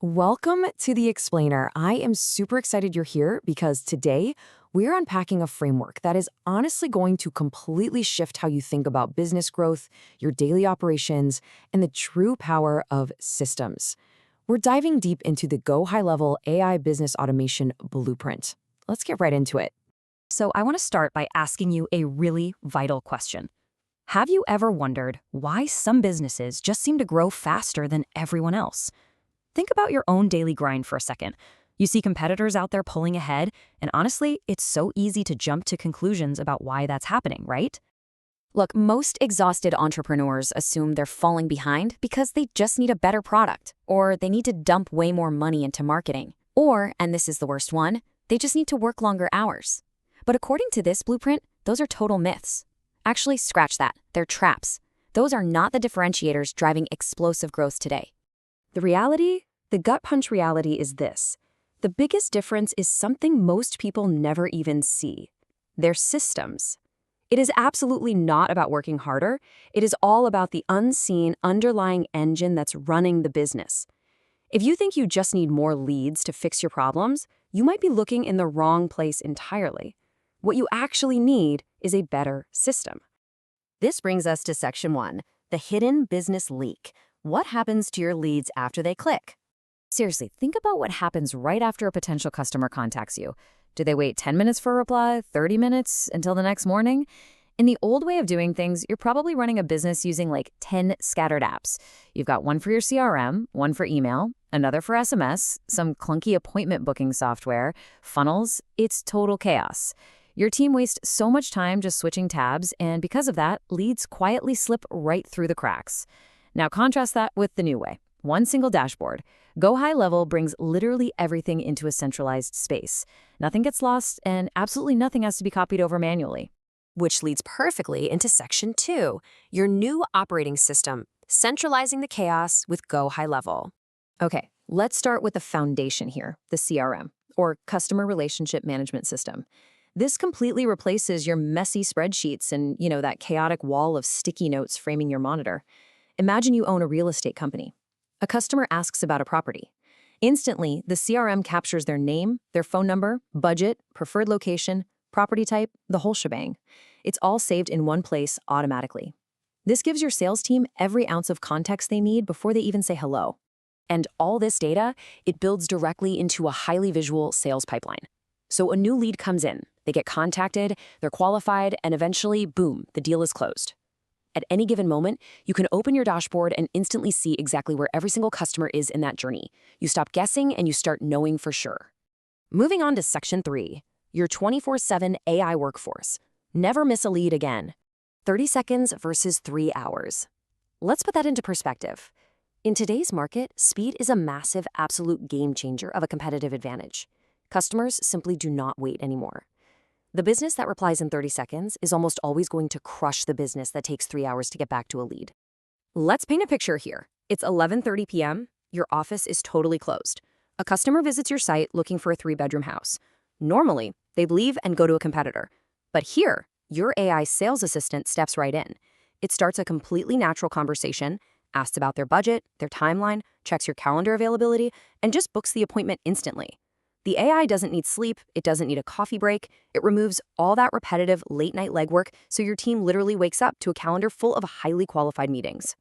Welcome to The Explainer. I am super excited you're here because today we're unpacking a framework that is honestly going to completely shift how you think about business growth, your daily operations, and the true power of systems. We're diving deep into the GoHighLevel AI business automation blueprint. Let's get right into it. So I want to start by asking you a really vital question. Have you ever wondered why some businesses just seem to grow faster than everyone else? Think about your own daily grind for a second. You see competitors out there pulling ahead, and honestly, it's so easy to jump to conclusions about why that's happening, right? Look, most exhausted entrepreneurs assume they're falling behind because they just need a better product, or they need to dump way more money into marketing, or, and this is the worst one, they just need to work longer hours. But according to this blueprint, those are total myths. Actually, scratch that. They're traps. Those are not the differentiators driving explosive growth today. The gut punch reality is this. The biggest difference is something most people never even see. Their systems. It is absolutely not about working harder. It is all about the unseen underlying engine that's running the business. If you think you just need more leads to fix your problems, you might be looking in the wrong place entirely. What you actually need is a better system. This brings us to Section 1, the hidden business leak. What happens to your leads after they click? Seriously, think about what happens right after a potential customer contacts you. Do they wait 10 minutes for a reply, 30 minutes, until the next morning? In the old way of doing things, you're probably running a business using like 10 scattered apps. You've got one for your CRM, one for email, another for SMS, some clunky appointment booking software, funnels. It's total chaos. Your team wastes so much time just switching tabs, and because of that, leads quietly slip right through the cracks. Now contrast that with the new way. One single dashboard. GoHighLevel brings literally everything into a centralized space. Nothing gets lost, and absolutely nothing has to be copied over manually. Which leads perfectly into Section 2, your new operating system, centralizing the chaos with GoHighLevel. Okay, let's start with the foundation here, the CRM, or Customer Relationship Management System. This completely replaces your messy spreadsheets and, that chaotic wall of sticky notes framing your monitor. Imagine you own a real estate company. A customer asks about a property. Instantly, the CRM captures their name, their phone number, budget, preferred location, property type, the whole shebang. It's all saved in one place automatically. This gives your sales team every ounce of context they need before they even say hello. And all this data, it builds directly into a highly visual sales pipeline. So a new lead comes in, they get contacted, they're qualified, and eventually, boom, the deal is closed. At any given moment, you can open your dashboard and instantly see exactly where every single customer is in that journey. You stop guessing and you start knowing for sure. Moving on to Section 3, your 24/7 AI workforce. Never miss a lead again. 30 seconds versus 3 hours. Let's put that into perspective. In today's market, speed is a massive, absolute game changer of a competitive advantage. Customers simply do not wait anymore. The business that replies in 30 seconds is almost always going to crush the business that takes 3 hours to get back to a lead. Let's paint a picture here. It's 11:30 p.m. Your office is totally closed. A customer visits your site looking for a 3-bedroom house. Normally, they'd leave and go to a competitor. But here, your AI sales assistant steps right in. It starts a completely natural conversation, asks about their budget, their timeline, checks your calendar availability, and just books the appointment instantly. The AI doesn't need sleep, it doesn't need a coffee break, it removes all that repetitive late-night legwork so your team literally wakes up to a calendar full of highly qualified meetings.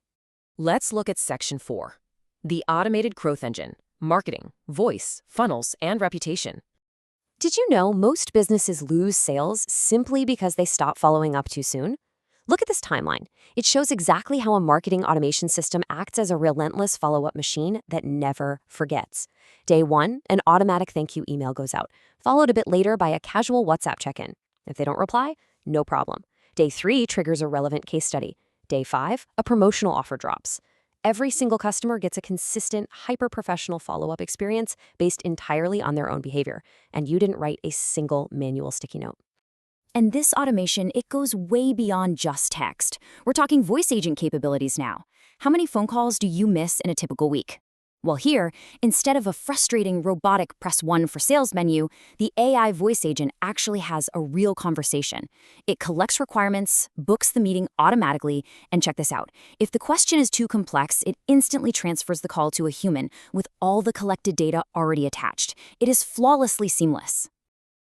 Let's look at Section 4, the automated growth engine, marketing, voice, funnels, and reputation. Did you know most businesses lose sales simply because they stop following up too soon? Look at this timeline. It shows exactly how a marketing automation system acts as a relentless follow-up machine that never forgets. Day 1, an automatic thank you email goes out, followed a bit later by a casual WhatsApp check-in. If they don't reply, no problem. Day 3 triggers a relevant case study. Day 5, a promotional offer drops. Every single customer gets a consistent, hyper-professional follow-up experience based entirely on their own behavior, and you didn't write a single manual sticky note. And this automation, it goes way beyond just text. We're talking voice agent capabilities now. How many phone calls do you miss in a typical week? Well, here, instead of a frustrating robotic press 1 for sales menu, the AI voice agent actually has a real conversation. It collects requirements, books the meeting automatically, and check this out. If the question is too complex, it instantly transfers the call to a human with all the collected data already attached. It is flawlessly seamless.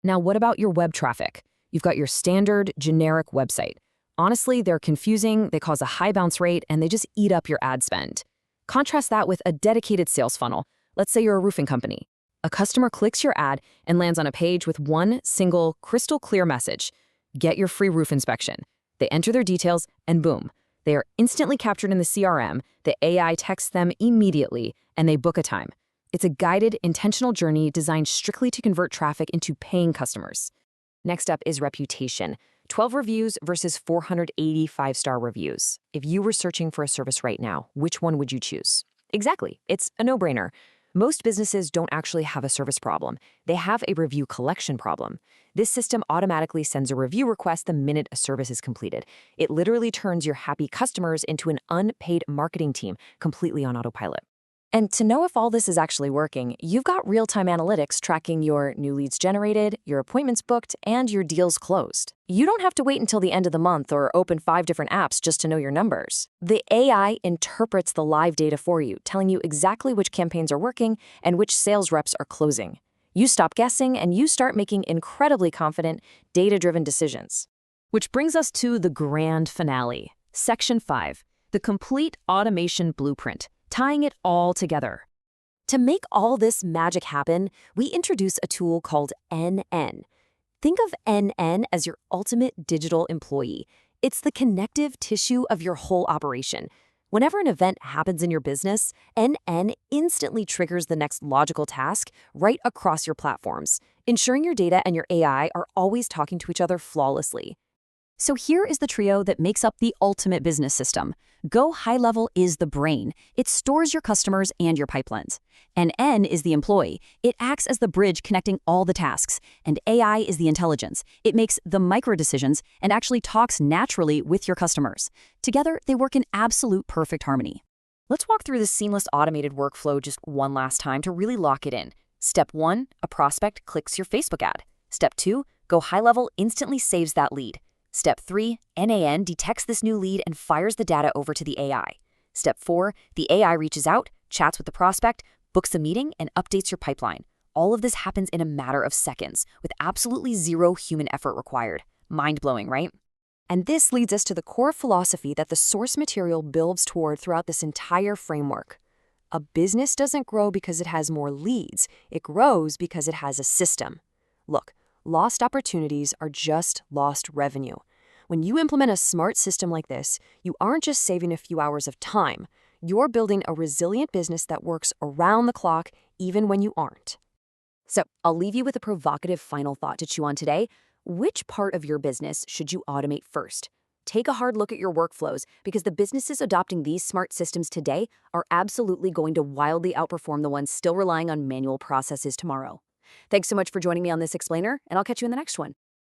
Now, what about your web traffic? You've got your standard, generic website. Honestly, they're confusing, they cause a high bounce rate, and they just eat up your ad spend. Contrast that with a dedicated sales funnel. Let's say you're a roofing company. A customer clicks your ad and lands on a page with one single, crystal clear message. Get your free roof inspection. They enter their details, and boom. They are instantly captured in the CRM, the AI texts them immediately, and they book a time. It's a guided, intentional journey designed strictly to convert traffic into paying customers. Next up is reputation. 12 reviews versus 480 five-star reviews. If you were searching for a service right now, which one would you choose? Exactly, it's a no-brainer. Most businesses don't actually have a service problem. They have a review collection problem. This system automatically sends a review request the minute a service is completed. It literally turns your happy customers into an unpaid marketing team completely on autopilot. And to know if all this is actually working, you've got real-time analytics tracking your new leads generated, your appointments booked, and your deals closed. You don't have to wait until the end of the month or open 5 different apps just to know your numbers. The AI interprets the live data for you, telling you exactly which campaigns are working and which sales reps are closing. You stop guessing and you start making incredibly confident, data-driven decisions. Which brings us to the grand finale, Section 5, the complete automation blueprint, tying it all together. To make all this magic happen, we introduce a tool called NN. Think of NN as your ultimate digital employee. It's the connective tissue of your whole operation. Whenever an event happens in your business, NN instantly triggers the next logical task right across your platforms, ensuring your data and your AI are always talking to each other flawlessly. So here is the trio that makes up the ultimate business system. GoHighLevel is the brain. It stores your customers and your pipelines. And N is the employee. It acts as the bridge connecting all the tasks. And AI is the intelligence. It makes the micro decisions and actually talks naturally with your customers. Together, they work in absolute perfect harmony. Let's walk through this seamless automated workflow just one last time to really lock it in. Step 1, a prospect clicks your Facebook ad. Step 2, GoHighLevel instantly saves that lead. Step 3, NAN detects this new lead and fires the data over to the AI. Step 4, the AI reaches out, chats with the prospect, books a meeting, and updates your pipeline. All of this happens in a matter of seconds, with absolutely zero human effort required. Mind-blowing, right? And this leads us to the core philosophy that the source material builds toward throughout this entire framework. A business doesn't grow because it has more leads. It grows because it has a system. Look, lost opportunities are just lost revenue. When you implement a smart system like this, you aren't just saving a few hours of time. You're building a resilient business that works around the clock, even when you aren't. So I'll leave you with a provocative final thought to chew on today. Which part of your business should you automate first? Take a hard look at your workflows, because the businesses adopting these smart systems today are absolutely going to wildly outperform the ones still relying on manual processes tomorrow. Thanks so much for joining me on this explainer, and I'll catch you in the next one.